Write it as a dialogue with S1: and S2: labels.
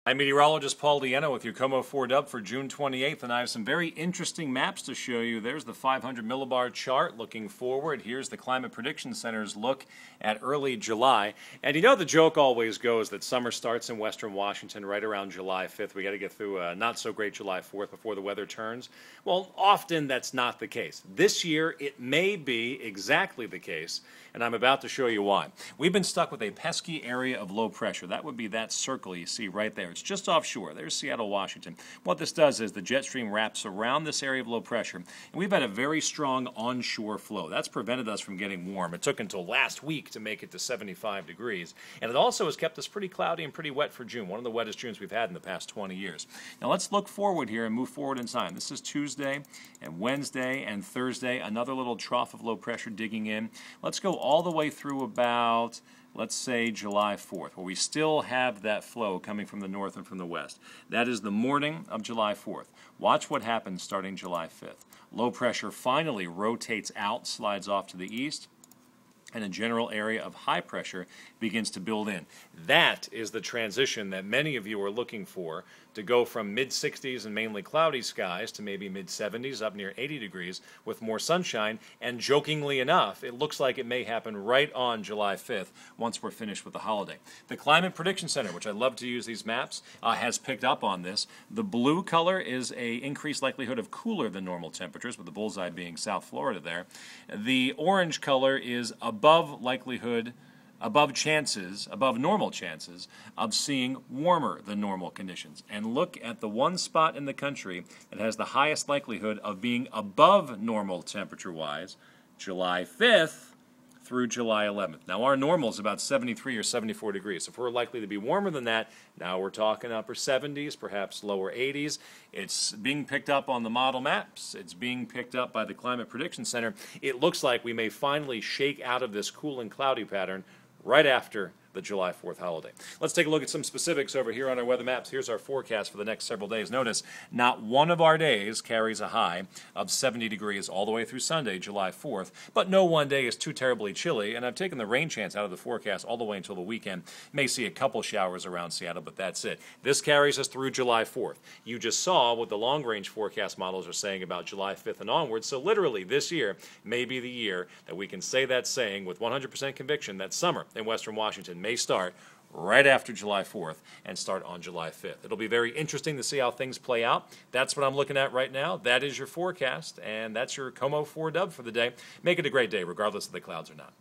S1: I'm meteorologist Paul Deanna with your KOMO 4-Dub for June 28th, and I have some very interesting maps to show you. There's the 500 millibar chart looking forward. Here's the Climate Prediction Center's look at early July. And you know the joke always goes that summer starts in western Washington right around July 5th. We got to get through a not-so-great July 4th before the weather turns. Well, often that's not the case. This year, it may be exactly the case, and I'm about to show you why. We've been stuck with a pesky area of low pressure. That would be that circle you see right there. It's just offshore. There's Seattle, Washington. What this does is the jet stream wraps around this area of low pressure, and we've had a very strong onshore flow. That's prevented us from getting warm. It took until last week to make it to 75 degrees, and it also has kept us pretty cloudy and pretty wet for June, one of the wettest Junes we've had in the past 20 years. Now let's look forward here and move forward in time. This is Tuesday and Wednesday and Thursday, another little trough of low pressure digging in. Let's go all the way through about, let's say, July 4th, where we still have that flow coming from the north and from the west. That is the morning of July 4th. Watch what happens starting July 5th. Low pressure finally rotates out, slides off to the east, and a general area of high pressure begins to build in. That is the transition that many of you are looking for, to go from mid-60s and mainly cloudy skies to maybe mid-70s, up near 80 degrees, with more sunshine. And jokingly enough, it looks like it may happen right on July 5th once we're finished with the holiday. The Climate Prediction Center, which I love to use these maps, has picked up on this. The blue color is a increased likelihood of cooler than normal temperatures, with the bullseye being South Florida there. The orange color is above likelihood, above normal chances of seeing warmer than normal conditions. And look at the one spot in the country that has the highest likelihood of being above normal temperature-wise, July 5th through July 11th. Now our normal is about 73 or 74 degrees. If we're likely to be warmer than that, now we're talking upper 70s, perhaps lower 80s. It's being picked up on the model maps. It's being picked up by the Climate Prediction Center. It looks like we may finally shake out of this cool and cloudy pattern right after the July 4th holiday. Let's take a look at some specifics over here on our weather maps. Here's our forecast for the next several days. Notice, not one of our days carries a high of 70 degrees all the way through Sunday, July 4th, but no one day is too terribly chilly, and I've taken the rain chance out of the forecast all the way until the weekend. May see a couple showers around Seattle, but that's it. This carries us through July 4th. You just saw what the long-range forecast models are saying about July 5th and onwards, so literally this year may be the year that we can say that saying with 100% conviction that summer in western Washington may start right after July 4th and start on July 5th. It'll be very interesting to see how things play out. That's what I'm looking at right now. That is your forecast, and that's your KOMO 4-Dub for the day. Make it a great day, regardless of the clouds or not.